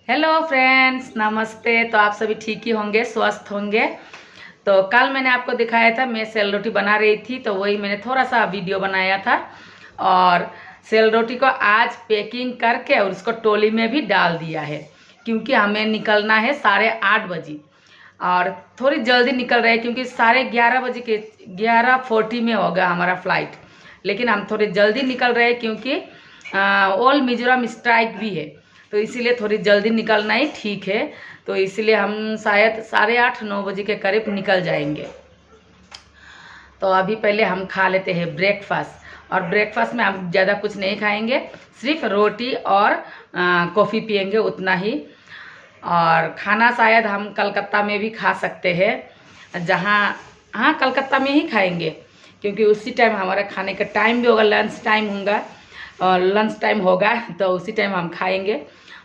Hello friends, नमस्ते। तो आप सभी ठीक ही होंगे, स्वस्थ होंगे। तो कल मैंने आपको दिखाया था मैं सेल रोटी बना रही थी, तो वही मैंने थोड़ा सा वीडियो बनाया था। और सेल रोटी को आज पैकिंग करके और उसको टोली में भी डाल दिया है, क्योंकि हमें निकलना है 8:30 बजे। और थोड़ी जल्दी निकल रहे हैं क्योंकि 11:30 के 11:40 में होगा हमारा फ्लाइट। लेकिन हम थोड़े जल्दी निकल रहे हैं क्योंकि ऑल मिजोरम स्ट्राइक भी है, तो इसीलिए थोड़ी जल्दी निकलना ही ठीक है। तो इसलिए हम शायद 8:30-9 बजे के करीब निकल जाएंगे। तो अभी पहले हम खा लेते हैं ब्रेकफास्ट। और ब्रेकफास्ट में हम ज़्यादा कुछ नहीं खाएंगे, सिर्फ रोटी और कॉफ़ी पियेंगे, उतना ही। और खाना शायद हम कलकत्ता में भी खा सकते हैं, जहाँ हाँ कलकत्ता में ही खाएंगे, क्योंकि उसी टाइम हमारा खाने का टाइम भी होगा, लंच टाइम होगा। और लंच टाइम होगा तो उसी टाइम हम खाएंगे।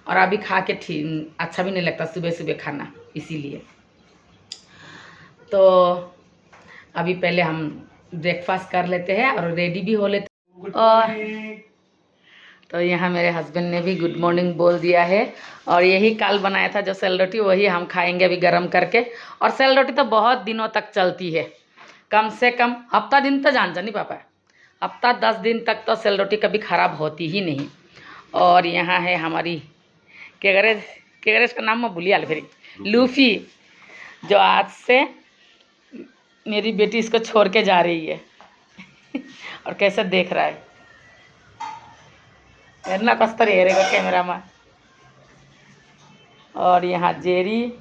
और अभी खा के ठीक अच्छा भी नहीं लगता सुबह सुबह खाना, इसीलिए। तो अभी पहले हम ब्रेकफास्ट कर लेते हैं और रेडी भी हो लेते हैं। और तो यहाँ मेरे हस्बैंड ने भी गुड मॉर्निंग बोल दिया है। और यही कल बनाया था जो सेल रोटी, वही हम खाएंगे अभी गरम करके। और सेल रोटी तो बहुत दिनों तक चलती है, कम से कम हफ्ता दिन तो जान नहीं पापा, हफ्ता 10 दिन तक तो सेल रोटी कभी ख़राब होती ही नहीं। और यहाँ है हमारी केगरेज का नाम मैं भूलिया फिर, लूफी, जो आज से मेरी बेटी इसको छोड़ के जा रही है। और कैसे देख रहा है, इतना कस्तर हेरेगा कैमरा में। और यहाँ जेरी,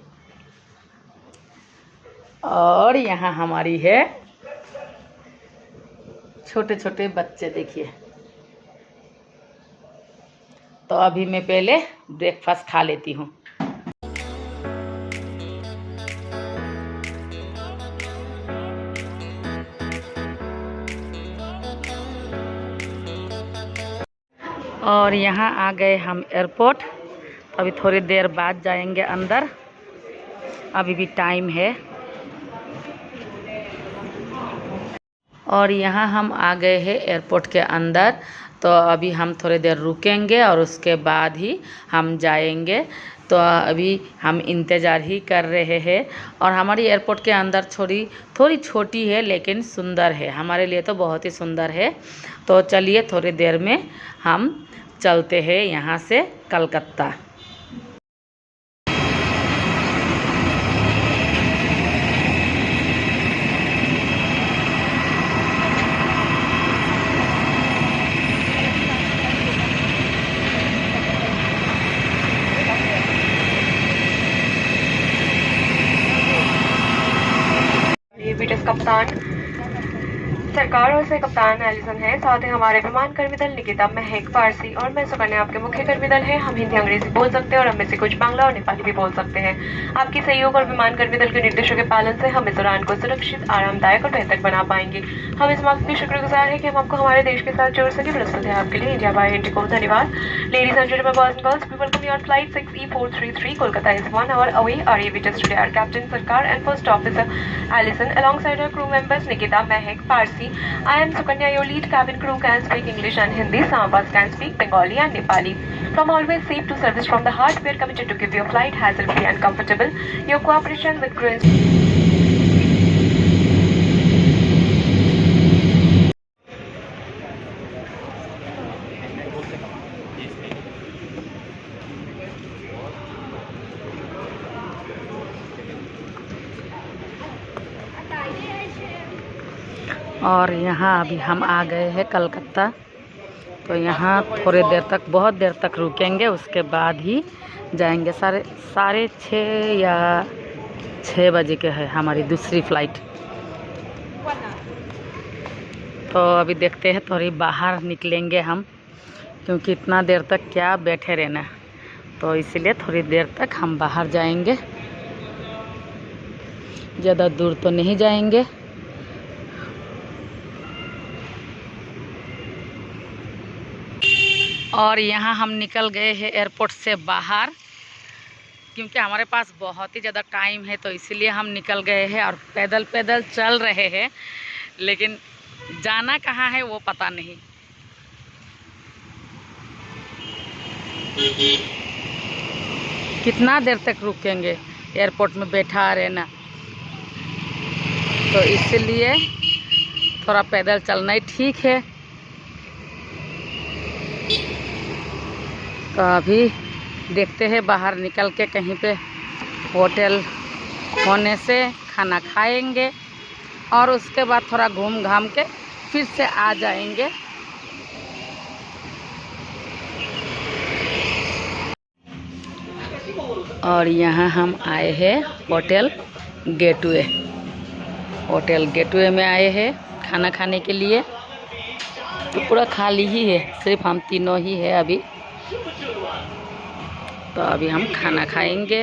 और यहाँ हमारी है छोटे छोटे बच्चे, देखिए। तो अभी मैं पहले ब्रेकफास्ट खा लेती हूँ। और यहाँ आ गए हम एयरपोर्ट। अभी थोड़ी देर बाद जाएंगे अंदर, अभी भी टाइम है। और यहाँ हम आ गए हैं एयरपोर्ट के अंदर। तो अभी हम थोड़ी देर रुकेंगे और उसके बाद ही हम जाएंगे। तो अभी हम इंतज़ार ही कर रहे हैं। और हमारी एयरपोर्ट के अंदर थोड़ी छोटी है, लेकिन सुंदर है, हमारे लिए तो बहुत ही सुंदर है। तो चलिए थोड़ी देर में हम चलते हैं यहाँ से कलकत्ता। ब्रिटिश कप्तान सरकार और से कप्तान एलिसन है, साथ ही हमारे विमान कर्मी दल निकिता, महक, पारसी और मैं सुकन्या आपके मुख्य कर्मी दल है। हम हिंदी अंग्रेजी बोल सकते हैं और हमें से कुछ बांग्ला और नेपाली भी बोल सकते हैं। आपकी सहयोग और विमान कर्मी दल के निर्देशों के पालन से हम इस उड़ान को सुरक्षित, आरामदायक और बेहतर बना पाएंगे। हम इस बात के शुक्रगुजार है कि हम आपको हमारे देश के साथ जोड़ सके। प्रस्तुत है आपके लिए इंडिया बाय इंडिगो। धन्यवाद। Ladies and gentlemen, boys and girls, we welcome you on flight 6E433 Kolkata is 1 hour away. Our aviators today are Captain Sarkar and First Officer Allison, alongside our crew members Nikita, Mahek, Parsi. I am Sukanya, your lead cabin crew can speak English and Hindi. Some of us can speak Bengali and Nepali. From always safe to service from the heart, we are committed to give your flight hassle-free and comfortable. Your cooperation with crew और यहाँ अभी हम आ गए हैं कलकत्ता। तो यहाँ थोड़ी देर तक, बहुत देर तक रुकेंगे, उसके बाद ही जाएंगे। साढ़े 6 या 6 बजे के है हमारी दूसरी फ़्लाइट। तो अभी देखते हैं, थोड़ी बाहर निकलेंगे हम, क्योंकि इतना देर तक क्या बैठे रहना। तो इसलिए थोड़ी देर तक हम बाहर जाएंगे, ज़्यादा दूर तो नहीं जाएंगे। और यहाँ हम निकल गए हैं एयरपोर्ट से बाहर, क्योंकि हमारे पास बहुत ही ज़्यादा टाइम है, तो इसलिए हम निकल गए हैं और पैदल पैदल चल रहे हैं। लेकिन जाना कहाँ है वो पता नहीं। कितना देर तक रुकेंगे एयरपोर्ट में बैठा रहना, तो इसलिए थोड़ा पैदल चलना ही ठीक है। तो अभी देखते हैं बाहर निकल के कहीं पे होटल होने से खाना खाएंगे और उसके बाद थोड़ा घूम घाम के फिर से आ जाएंगे। और यहाँ हम आए हैं होटल गेटवे। होटल गेटवे में आए हैं खाना खाने के लिए। तो पूरा खाली ही है, सिर्फ हम तीनों ही है अभी। तो अभी हम खाना खाएंगे।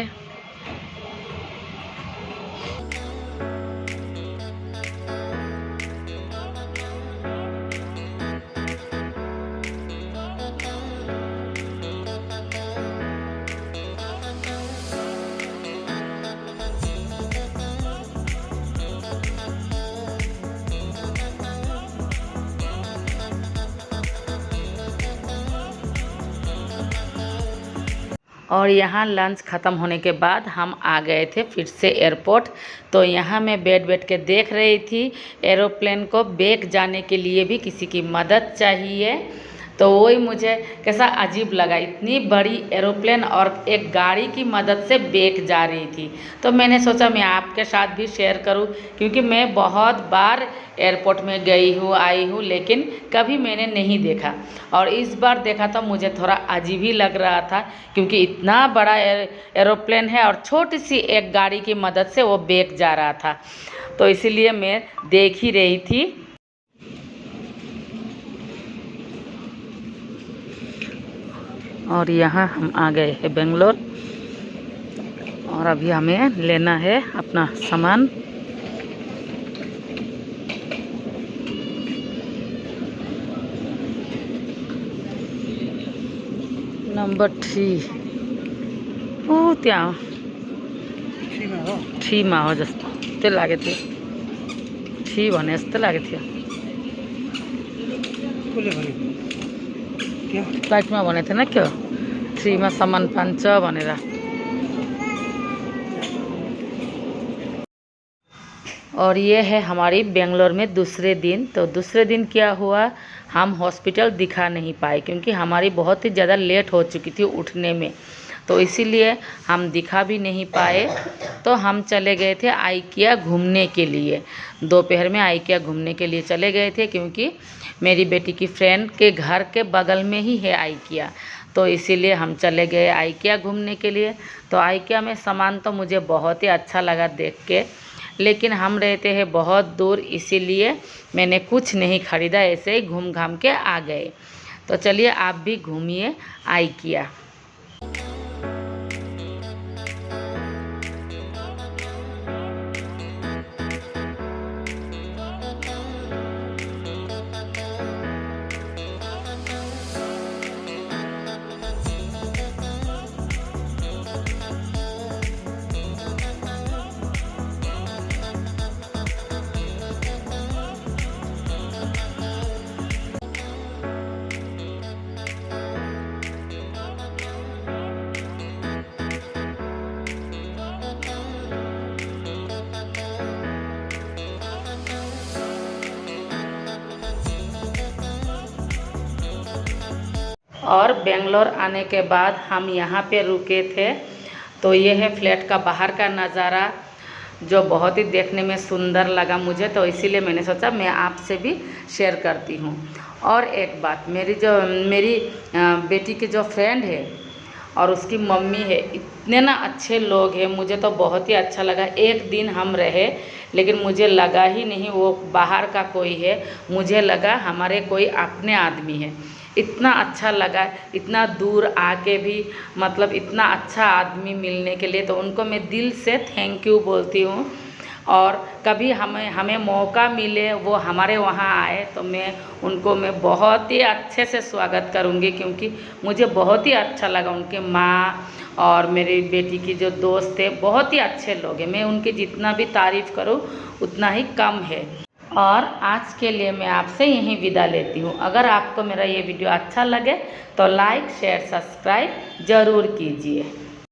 और यहाँ लंच ख़त्म होने के बाद हम आ गए थे फिर से एयरपोर्ट। तो यहाँ मैं बैठ के देख रही थी एरोप्लेन को। बैक जाने के लिए भी किसी की मदद चाहिए, तो वही मुझे कैसा अजीब लगा, इतनी बड़ी एरोप्लेन और एक गाड़ी की मदद से बैक जा रही थी। तो मैंने सोचा मैं आपके साथ भी शेयर करूं, क्योंकि मैं बहुत बार एयरपोर्ट में गई हूँ आई हूँ, लेकिन कभी मैंने नहीं देखा। और इस बार देखा तो मुझे थोड़ा अजीब ही लग रहा था, क्योंकि इतना बड़ा एरोप्लेन है और छोटी सी एक गाड़ी की मदद से वो बैक जा रहा था। तो इसीलिए मैं देख ही रही थी। और यहाँ हम आ गए हैं बेंगलोर, और अभी हमें लेना है अपना सामान। नंबर 3 ત્યાં 3 માં हो जस्तो लागे थे। 3 भने जस्तो लागे थियो। फ्लाइटमा भने थिएन क्या 3 में सामान पान्छ भनेर। और ये है हमारी बेंगलोर में दूसरे दिन। तो दूसरे दिन क्या हुआ, हम हॉस्पिटल दिखा नहीं पाए क्योंकि हमारी बहुत ही ज़्यादा लेट हो चुकी थी उठने में, तो इसीलिए हम दिखा भी नहीं पाए। तो हम चले गए थे आइकिया घूमने के लिए। दोपहर में आइकिया घूमने के लिए चले गए थे, क्योंकि मेरी बेटी की फ्रेंड के घर के बगल में ही है आइकिया, तो इसीलिए हम चले गए आइकिया घूमने के लिए। तो आइकिया में सामान तो मुझे बहुत ही अच्छा लगा देख के, लेकिन हम रहते हैं बहुत दूर, इसीलिए मैंने कुछ नहीं ख़रीदा, ऐसे ही घूम घाम के आ गए। तो चलिए आप भी घूमिए आइकिया। और बेंगलोर आने के बाद हम यहाँ पे रुके थे। तो ये है फ्लैट का बाहर का नज़ारा, जो बहुत ही देखने में सुंदर लगा मुझे, तो इसीलिए मैंने सोचा मैं आपसे भी शेयर करती हूँ। और एक बात, मेरी बेटी की जो फ्रेंड है और उसकी मम्मी है, इतने ना अच्छे लोग हैं, मुझे तो बहुत ही अच्छा लगा। एक दिन हम रहे, लेकिन मुझे लगा ही नहीं वो बाहर का कोई है, मुझे लगा हमारे कोई अपने आदमी है। इतना अच्छा लगा, इतना दूर आके भी मतलब इतना अच्छा आदमी मिलने के लिए, तो उनको मैं दिल से थैंक यू बोलती हूँ। और कभी हमें मौका मिले वो हमारे वहाँ आए, तो मैं बहुत ही अच्छे से स्वागत करूँगी, क्योंकि मुझे बहुत ही अच्छा लगा। उनके माँ और मेरी बेटी की जो दोस्त है, बहुत ही अच्छे लोग हैं। मैं उनकी जितना भी तारीफ़ करूँ उतना ही कम है। और आज के लिए मैं आपसे यहीं विदा लेती हूँ। अगर आपको मेरा ये वीडियो अच्छा लगे तो लाइक शेयर सब्सक्राइब ज़रूर कीजिए।